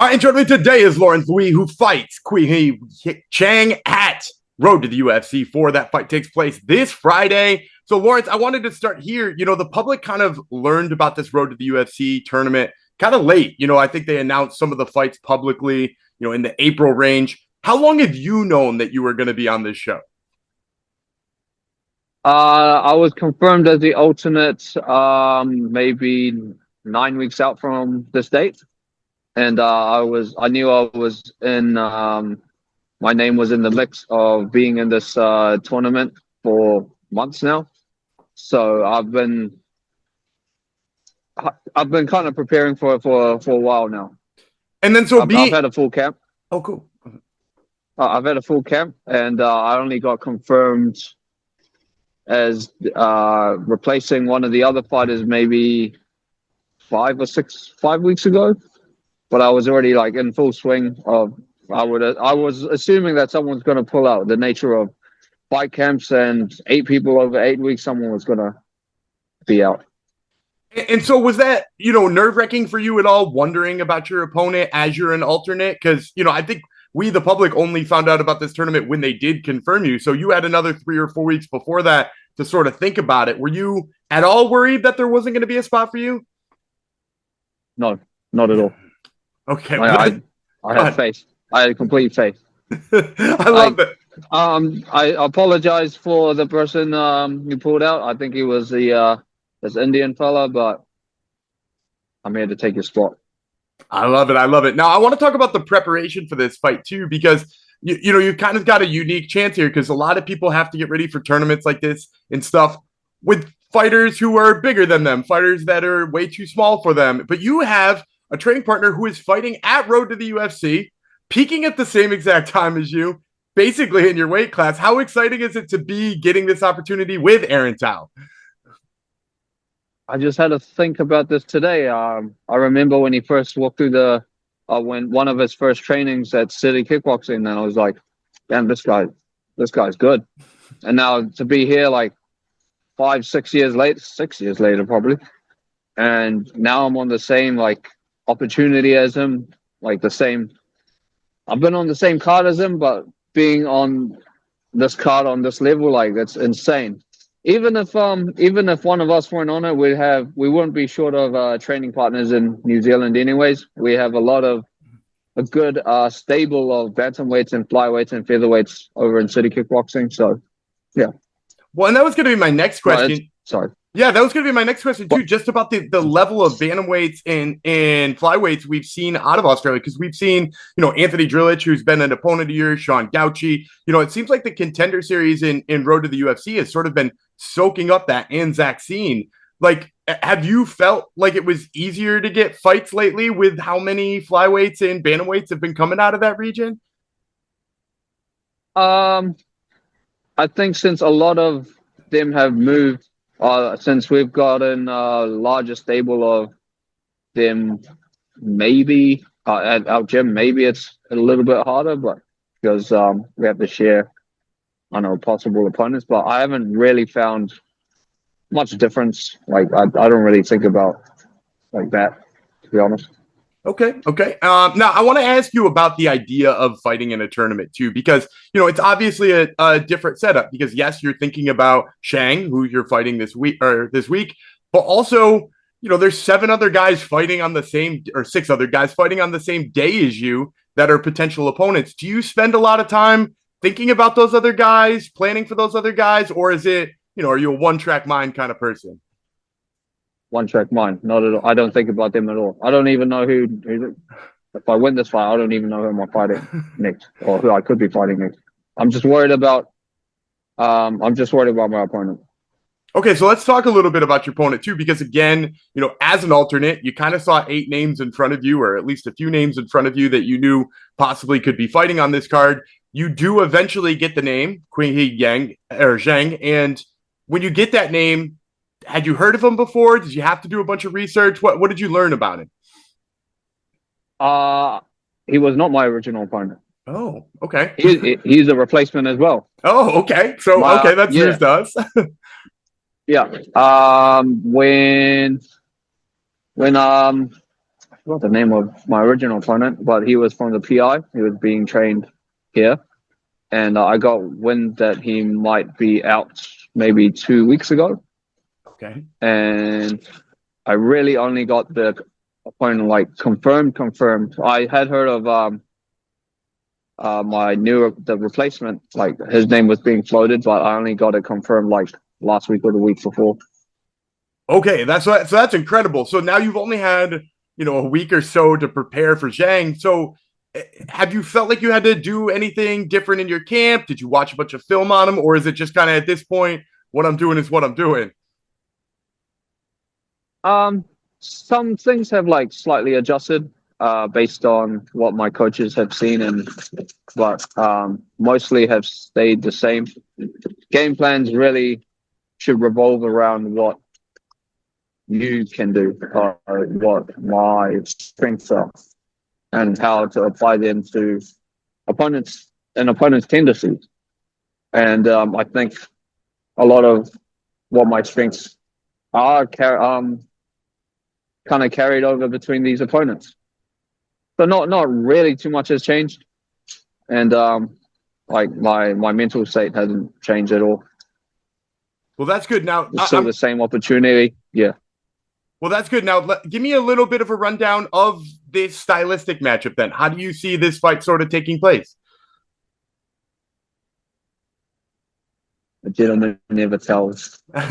And joining me today is Lawrence Lui, who fights Kui Chang at Road to the UFC 4. That fight takes place this Friday. So, Lawrence, I wanted to start here. The public kind of learned about this Road to the UFC tournament kind of late. I think they announced some of the fights publicly, in the April range. How long have you known that you were going to be on this show? I was confirmed as the alternate maybe 9 weeks out from this date. And I knew I was in, my name was in the mix of being in this tournament for months now. So I've been kind of preparing for a while now. And then I've had a full camp. Oh, cool. I've had a full camp, and I only got confirmed as replacing one of the other fighters maybe 5 weeks ago. But I was already like in full swing of I was assuming that someone's going to pull out. The nature of fight camps and 8 people over 8 weeks, someone was going to be out. And so was that, nerve-wracking for you at all, wondering about your opponent as you're an alternate? Because, I think we, the public, only found out about this tournament when they did confirm you. So you had another 3 or 4 weeks before that to sort of think about it. Were you at all worried that there wasn't going to be a spot for you? No, not at all. Okay. I had faith. I had complete faith. I love it. I apologize for the person who pulled out. I think he was this Indian fella, but I'm here to take your spot. I love it. I love it. Now, I want to talk about the preparation for this fight, too, because, you kind of got a unique chance here because a lot of people have to get ready for tournaments like this and stuff with fighters who are bigger than them, fighters that are way too small for them. But you have a training partner who is fighting at Road to the UFC, peaking at the same exact time as you, basically in your weight class. How exciting is it to be getting this opportunity with Aaron Tao? I just had to think about this today. I remember when he first walked through when one of his first trainings at City Kickboxing, and I was like, damn, this guy's good. And now to be here like 6 years later probably, and now I'm on the same like opportunity as him, like the same. I've been on the same card as him, but being on this card on this level, like that's insane. Even if one of us weren't on it, we wouldn't be short of training partners in New Zealand anyways. We have a good stable of bantamweights and flyweights and featherweights over in City Kickboxing. So yeah. Well, and that was going to be my next question. Sorry. Yeah, that was going to be my next question too, just about the level of bantamweights and flyweights we've seen out of Australia, because we've seen, Anthony Drillich, who's been an opponent of yours, Sean Gauchi. It seems like the Contender Series in Road to the UFC has sort of been soaking up that Anzac scene. Like, have you felt like it was easier to get fights lately with how many flyweights and bantamweights have been coming out of that region? I think since a lot of them have moved, since we've gotten a larger stable of them, maybe at our gym, maybe it's a little bit harder, but because we have to share, possible opponents. But I haven't really found much difference. Like I don't really think about like that, to be honest. Okay. Now, I want to ask you about the idea of fighting in a tournament, too, because, it's obviously a different setup because, yes, you're thinking about Shang, who you're fighting this week, but also, there's 7 other guys fighting on the same, or 6 other guys fighting on the same day as you that are potential opponents. Do you spend a lot of time thinking about those other guys, planning for those other guys, or is it, are you a one-track mind kind of person? One-track mind, not at all. I don't think about them at all. I don't even know who. If I win this fight, I don't even know who I'm fighting next, or who I could be fighting next. I'm just worried about. I'm just worried about my opponent. Okay, so let's talk a little bit about your opponent too, because again, as an alternate, you kind of saw 8 names in front of you, or at least a few names in front of you that you knew possibly could be fighting on this card. You do eventually get the name Kui Zhang, and when you get that name, had you heard of him before? Did you have to do a bunch of research? What did you learn about him? He was not my original opponent. Oh, okay. He's a replacement as well. Oh, okay. So, that's news to us. Yeah. When forgot the name of my original opponent, but he was from the PI. He was being trained here, and I got wind that he might be out maybe 2 weeks ago. Okay. And I really only got the opponent like confirmed. I had heard of the replacement, like his name was being floated, but I only got it confirmed like last week or the week before. Okay, that's incredible. So now you've only had, a week or so to prepare for Zhang. So have you felt like you had to do anything different in your camp? Did you watch a bunch of film on him, or is it just kind of at this point, what I'm doing is what I'm doing? Some things have like slightly adjusted based on what my coaches have seen, but mostly have stayed the same. Game plans really should revolve around what you can do, or what my strengths are, and how to apply them to opponents tendencies. And I think a lot of what my strengths are kind of carried over between these opponents. So not really too much has changed, and like my mental state hasn't changed at all. Well, that's good. Now, It's still the same opportunity. Yeah. Well, that's good. Now, give me a little bit of a rundown of this stylistic matchup then. How do you see this fight sort of taking place? A gentleman never tells. From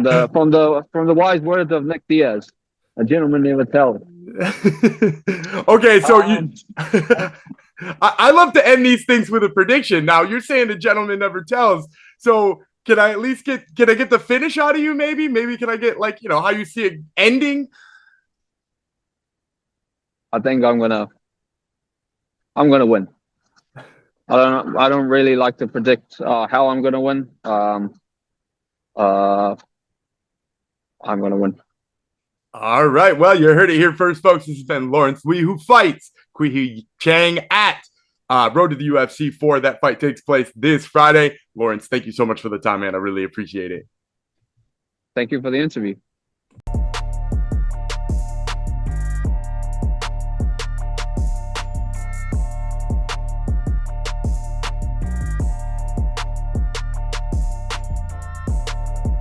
the wise words of Nick Diaz, a gentleman never tells. Okay, so I love to end these things with a prediction. Now, you're saying the gentleman never tells. So can I at least get the finish out of you? Maybe can I get how you see it ending? I think I'm gonna win. I don't really like to predict how I'm gonna win. I'm gonna win. All right. Well, you heard it here first, folks. This has been Lawrence Lui, who fights Kui Chang at Road to the UFC 4. That fight takes place this Friday. Lawrence, thank you so much for the time, man. I really appreciate it. Thank you for the interview.